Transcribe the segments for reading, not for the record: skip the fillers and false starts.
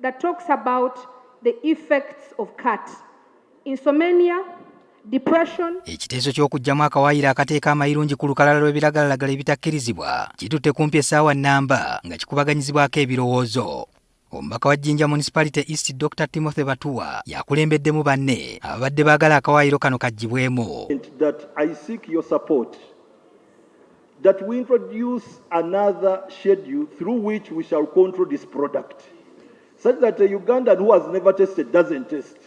that talks about the effects of kati, insomnia, depression. Ekiteeso ky'okugyamu akawaayiro akateeka amayirungi ku lukalala lw'ebiragalalagala ebitakkirizibwa kitutte kumpi essaawa nnamba nga kikubaganyizibwako ebirowoozo. Omubaka wa Jinja Municipality East Dr. Timothy Batuwa yakulembeddemu banne ababadde baagala akawaayiro kano kaggyibwemu. That I seek your support that we introduce another schedule through which we shall control this product such that a Ugandan who has never tested doesn't test.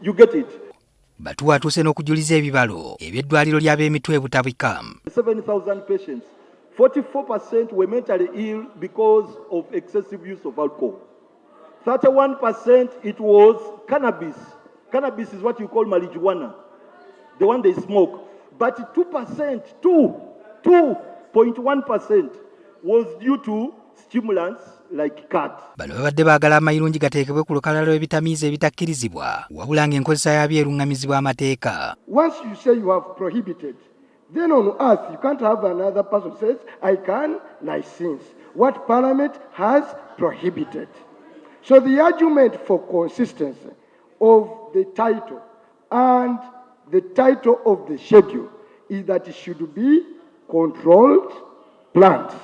You get it? Batuwa atuuse n'okujuliza ebibalo eby'eddwaliro ly'ab'emitwe butabika. 7,000 patients. 44% were mentally ill because of excessive use of alcohol. 31% it was cannabis. Cannabis is what you call marijuana, the one they smoke. But 2.1% was due to stimulants like kati. Bano babadde baagala amayirungi gateekebwe ku lukalala lw'ebitamiiza ebitakkirizibwa wabula ng'enkozesa yaabyo erungamizibwa amateeka. Once you say you have prohibited, then on earth you can't have another person says, I can license what Parliament has prohibited. So the argument for consistency of the title and the title of the schedule is that it should be controlled plants.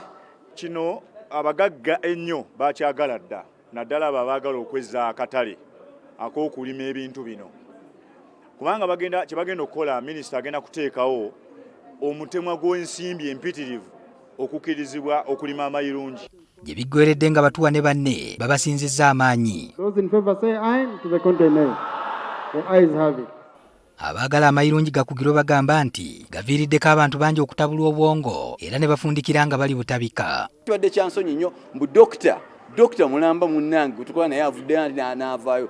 Kino abagagga ennyo bakyagala dda naddala abo abaagala okwezza akatale ak'okulima ebintu bino. Kubanga kye bagenda okukola minisita agenda kuteekawo omutemwa gw'ensimbi empitirivu okukkirizibwa okulima amayirungi. Gye biggweredde nga Batuwa ne banne babasinzizza amaanyi. Those in favor say aye, to the contrary. The ayes have it. Abaagala amayirungi gakugirwa bagamba nti gaviiriddeko abantu bangi okutabulwa obwongo era ne bafundikira nga bali butabika. Kibadde kyansonyi nnyo mbu dokita mulamba munnange tukola naye avudde n'avaayo.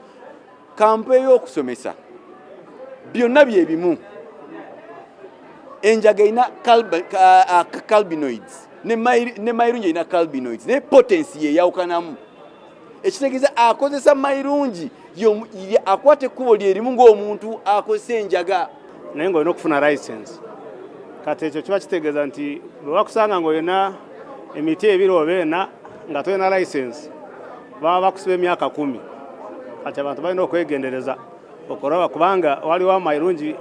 Kampa ey'okusomesa byonna bye bimu. Enjaga ina cannabinoids ne mayirungi ina cannabinoids ne potensi ye yawukanamu. Ekitegeeza akozesa mayirungi akwate ekkubo lyerimu ng'omuntu akozesa enjaga. Naye ng'olina okufuna license. Kati ekyo kiba kitegeeza nti bwe bakusanga ng'olina emiti ebiri oba ena nga tolina license baba bakusiba emyaka 10. Kati abantu balina okwegendereza okulaba kubanga waliwo amayirungi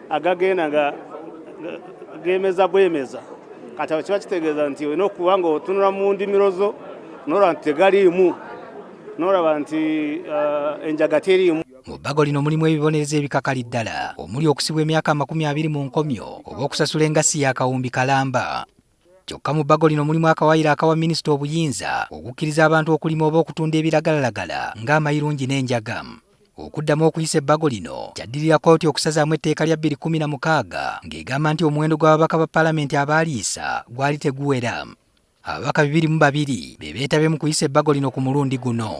agagenda nga gemeza bwemeza. Kati awo kiba kitegeeza nti olina okuba nga otunula mu ndimiro zo n'olaba nti tegaliimu n'olaba nti enjaga teriimu. Mu bbago lino mulimu ebibonerezo ebikakali ddala omuli okusibwa emyaka 20 mu nkomyo oba okusasula engassi y'akawumbi kalamba. Kyokka mu bbago lino mulimu akawaayiro akawa minisita obuyinza okukkiriza abantu okulima oba okutunda ebiragalalagala ng'amayirungi n'enjaga. Okuddamu okuyisa ebbago lino kyaddirira kkooti okusazaamu etteeka lya 2016 ng'egamba nti omuwendo gw'ababaka ba Palamenti abaaliisa gwali teguwera. Ababaka 202 be beetabye mu kuyisa ebbago lino ku mulundi guno.